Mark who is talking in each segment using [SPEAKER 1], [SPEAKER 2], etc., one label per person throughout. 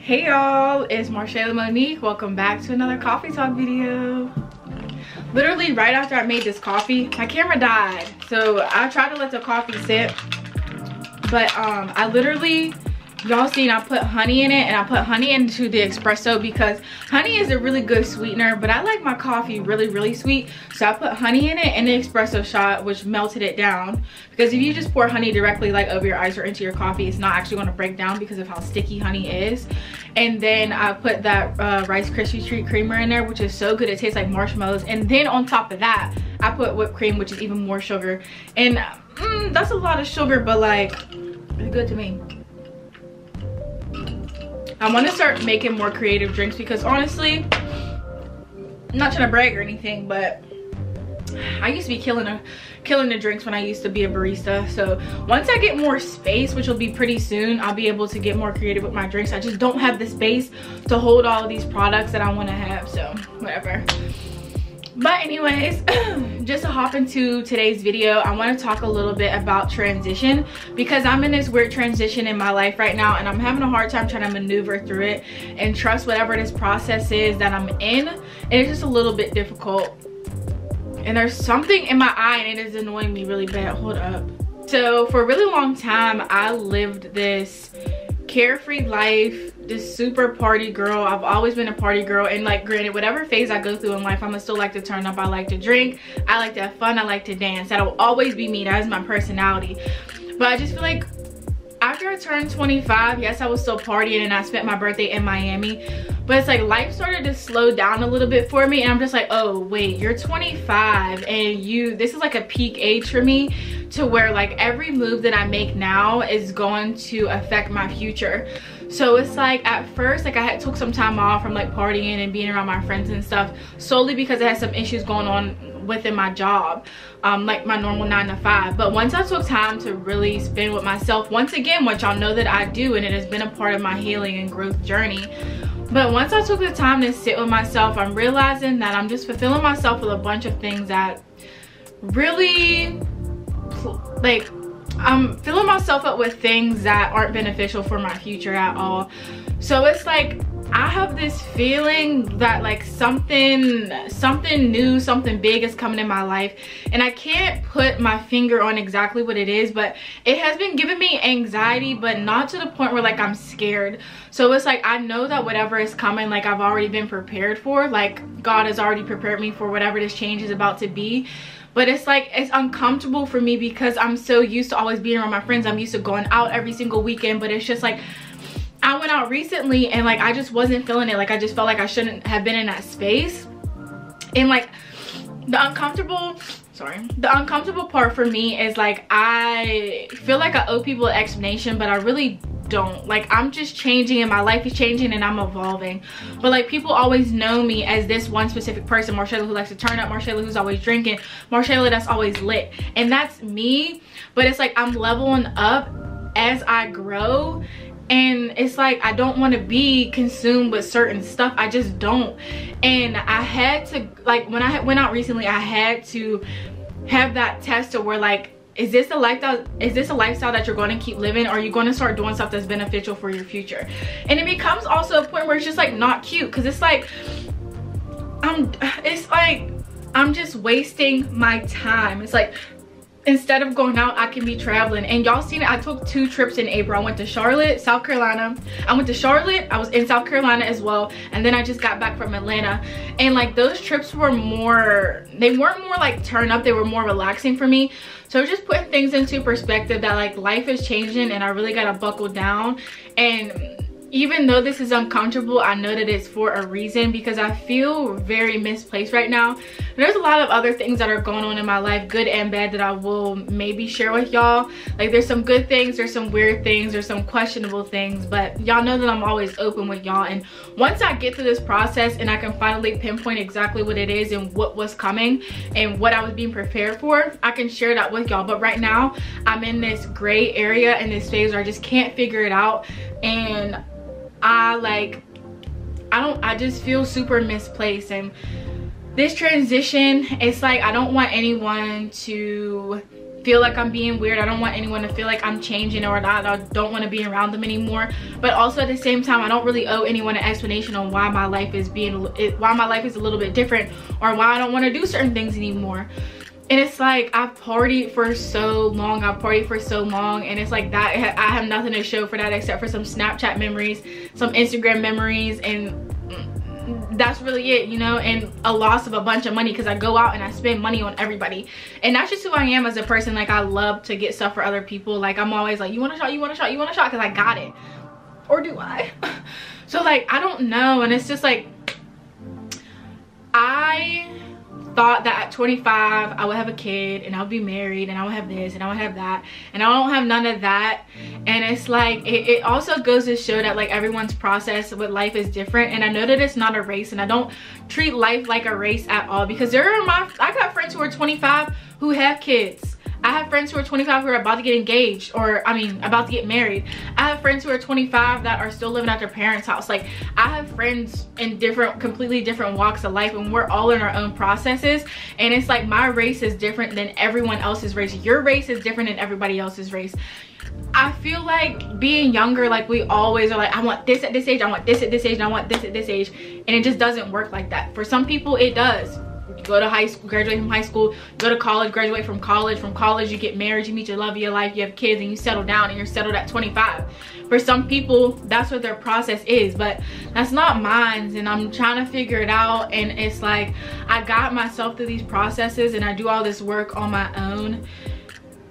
[SPEAKER 1] Hey y'all, it's Marshayla Monique. Welcome back to another coffee talk video. Literally right after I made this coffee, my camera died. So I tried to let the coffee sit, but I literally, y'all seen I put honey in it, and I put honey into the espresso because honey is a really good sweetener, but I like my coffee really sweet. So I put honey in it and the espresso shot, which melted it down, because if you just pour honey directly like over your ice or into your coffee, it's not actually going to break down because of how sticky honey is. And then I put that Rice Krispie treat creamer in there, which is so good. It tastes like marshmallows. And then on top of that, I put whipped cream, which is even more sugar. And that's a lot of sugar, but like, it's good to me. I want to start making more creative drinks because honestly, I'm not trying to brag or anything, but I used to be killing the drinks when I used to be a barista. So once I get more space, which will be pretty soon, I'll be able to get more creative with my drinks. I just don't have the space to hold all of these products that I want to have, so whatever. But anyways, just to hop into today's video, I want to talk a little bit about transition, because I'm in this weird transition in my life right now, and I'm having a hard time trying to maneuver through it and trust whatever this process is that I'm in. And it's just a little bit difficult. And there's something in my eye and it is annoying me really bad. Hold up. So for a really long time, I lived this carefree life, this super party girl. I've always been a party girl, and like, granted, whatever phase I go through in life, I'ma still like to turn up. I like to drink, I like to have fun, I like to dance. That'll always be me. That is my personality. But I just feel like after I turned 25, yes, I was still partying and I spent my birthday in Miami, but it's like life started to slow down a little bit for me, and I'm just like, oh wait, you're 25 and this is like a peak age for me, to where like every move that I make now is going to affect my future. So it's like, at first, like, I took some time off from like partying and being around my friends and stuff, solely because I had some issues going on within my job, like my normal 9 to 5. But once I took time to really spend with myself, once again, which y'all know that I do, and it has been a part of my healing and growth journey, but once I took the time to sit with myself, I'm realizing that I'm just fulfilling myself with a bunch of things that really, like, I'm filling myself up with things that aren't beneficial for my future at all. So it's like, I have this feeling that like something new, something big is coming in my life, and I can't put my finger on exactly what it is, but it has been giving me anxiety, but not to the point where like I'm scared. So it's like, I know that whatever is coming, like, I've already been prepared for, like God has already prepared me for whatever this change is about to be. But it's like, it's uncomfortable for me because I'm so used to always being around my friends. I'm used to going out every single weekend, but it's just like, I went out recently and like, I just wasn't feeling it. Like, I just felt like I shouldn't have been in that space. And like, the uncomfortable part for me is like, I feel like I owe people an explanation, but I really don't. Like, I'm just changing and my life is changing and I'm evolving. But like, people always know me as this one specific person, Marshayla who likes to turn up, Marshayla who's always drinking, Marshayla that's always lit. And that's me, but it's like, I'm leveling up as I grow. And it's like, I don't want to be consumed with certain stuff. I just don't. And I had to, like, when I went out recently, I had to have that test of where like, is this a lifestyle that you're going to keep living, or are you going to start doing stuff that's beneficial for your future? And it becomes also a point where it's just like not cute, because it's like I'm just wasting my time. It's like, instead of going out, I can be traveling. And y'all seen it, I took 2 trips in April. I went to Charlotte, South Carolina. I went to Charlotte, I was in South Carolina as well, and then I just got back from Atlanta. And like those trips were more, they weren't more like turn up, they were more relaxing for me. So just putting things into perspective that like life is changing and I really gotta buckle down. And even though this is uncomfortable, I know that it's for a reason, because I feel very misplaced right now. There's a lot of other things that are going on in my life, good and bad, that I will maybe share with y'all. Like there's some good things, there's some weird things, there's some questionable things, but y'all know that I'm always open with y'all. And once I get through this process and I can finally pinpoint exactly what it is and what was coming and what I was being prepared for, I can share that with y'all. But right now I'm in this gray area, in this phase where I just can't figure it out. And I just feel super misplaced. And this transition, it's like I don't want anyone to feel like I'm being weird. I don't want anyone to feel like I'm changing or that I don't want to be around them anymore. But also at the same time, I don't really owe anyone an explanation on why my life is a little bit different, or why I don't want to do certain things anymore. And it's like I've partied for so long, and it's like that I have nothing to show for that except for some Snapchat memories, some Instagram memories, and that's really it, you know. And a loss of a bunch of money, because I go out and I spend money on everybody, and that's just who I am as a person. Like I love to get stuff for other people. Like I'm always like, you want a shot, you want a shot, you want a shot, because I got it. Or do I? So like I don't know. And it's just like I thought that at 25 I would have a kid and I would be married and I would have this and I would have that, and I don't have none of that. And it's like it also goes to show that like everyone's process with life is different. And I know that it's not a race, and I don't treat life like a race at all, because I got friends who are 25 who have kids. I have friends who are 25 who are about to get engaged, or I mean about to get married. I have friends who are 25 that are still living at their parents' house. Like I have friends in completely different walks of life, and we're all in our own processes. And it's like my race is different than everyone else's race. Your race is different than everybody else's race. I feel like being younger, like we always are like, I want this at this age, I want this at this age, and I want this at this age. And it just doesn't work like that. For some people it does. You go to high school, graduate from high school, go to college, graduate from college, you get married, you meet your love of your life, you have kids, and you settle down, and you're settled at 25. For some people that's what their process is, but that's not mine. And I'm trying to figure it out. And it's like I got myself through these processes and I do all this work on my own.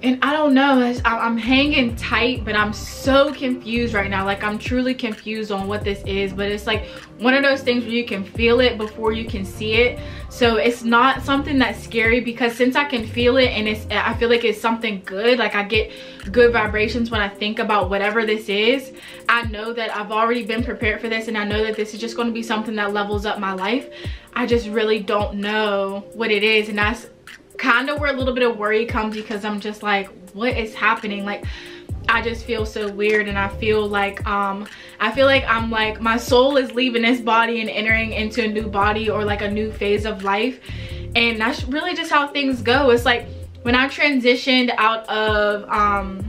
[SPEAKER 1] And I don't know, I'm hanging tight, but I'm so confused right now. Like I'm truly confused on what this is. But it's like one of those things where you can feel it before you can see it. So it's not something that's scary, because since I can feel it and I feel like it's something good, like I get good vibrations when I think about whatever this is, I know that I've already been prepared for this, and I know that this is just going to be something that levels up my life. I just really don't know what it is, and that's kind of where a little bit of worry comes, because I'm just like, what is happening? Like I just feel so weird, and I feel like I'm like my soul is leaving this body and entering into a new body, or like a new phase of life. And that's really just how things go. It's like when I transitioned out of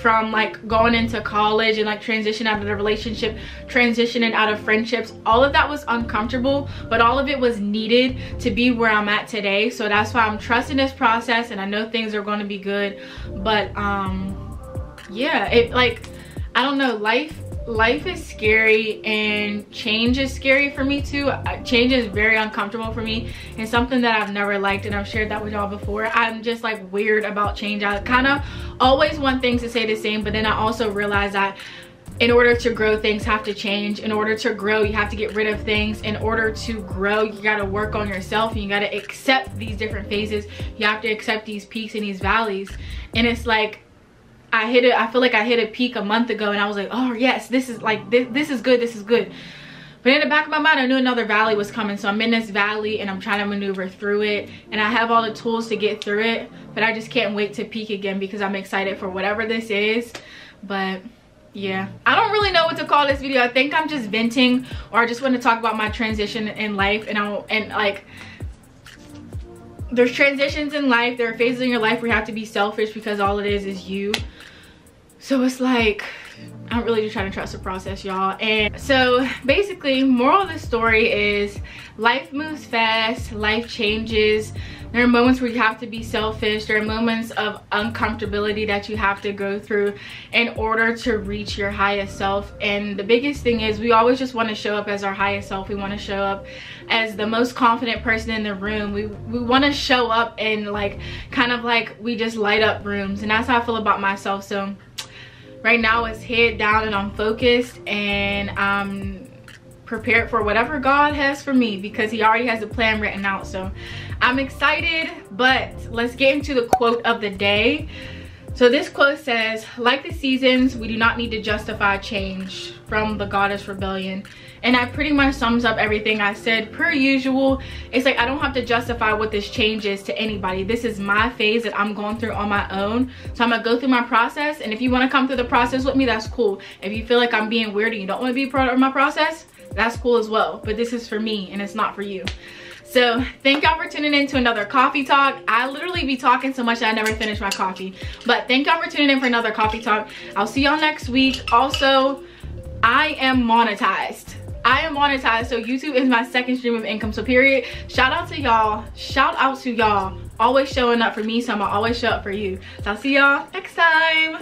[SPEAKER 1] from like going into college, and like transition out of the relationship, transitioning out of friendships, all of that was uncomfortable, but all of it was needed to be where I'm at today. So that's why I'm trusting this process, and I know things are going to be good. But yeah, it like I don't know, life is scary, and change is scary for me too. Change is very uncomfortable for me, and something that I've never liked, and I've shared that with y'all before. I'm just like weird about change. I kind of always want things to stay the same, but then I also realize that in order to grow, things have to change. In order to grow, you have to get rid of things. In order to grow, you got to work on yourself, and you got to accept these different phases. You have to accept these peaks and these valleys. And it's like I feel like I hit a peak a month ago, and I was like, oh yes, this is like this is good. But in the back of my mind, I knew another valley was coming. So I'm in this valley, and I'm trying to maneuver through it, and I have all the tools to get through it. But I just can't wait to peak again, because I'm excited for whatever this is. But yeah, I don't really know what to call this video. I think I'm just venting, or I just want to talk about my transition in life. And like there's transitions in life, there are phases in your life where you have to be selfish, because all it is you. So it's like I'm really just trying to trust the process, y'all. And so basically, moral of the story is life moves fast, life changes. There are moments where you have to be selfish. There are moments of uncomfortability that you have to go through in order to reach your highest self. And the biggest thing is we always just want to show up as our highest self. We want to show up as the most confident person in the room. We want to show up and like kind of like we just light up rooms. And that's how I feel about myself. So right now it's head down and I'm focused and I'm prepared for whatever God has for me because he already has a plan written out. So I'm excited, but let's get into the quote of the day. So this quote says, like the seasons, we do not need to justify change, from the Goddess Rebellion. And that pretty much sums up everything I said. Per usual, it's like I don't have to justify what this change is to anybody. This is my phase that I'm going through on my own. So I'm gonna go through my process, and if you want to come through the process with me, that's cool. If you feel like I'm being weird and you don't want to be a part of my process, that's cool as well. But this is for me and it's not for you. So thank y'all for tuning in to another coffee talk. I literally be talking so much that I never finish my coffee. But thank y'all for tuning in for another coffee talk. I'll see y'all next week. Also, I am monetized. I am monetized, so YouTube is my second stream of income. So period. Shout out to y'all. Shout out to y'all. Always showing up for me, so I'm gonna always show up for you. So I'll see y'all next time.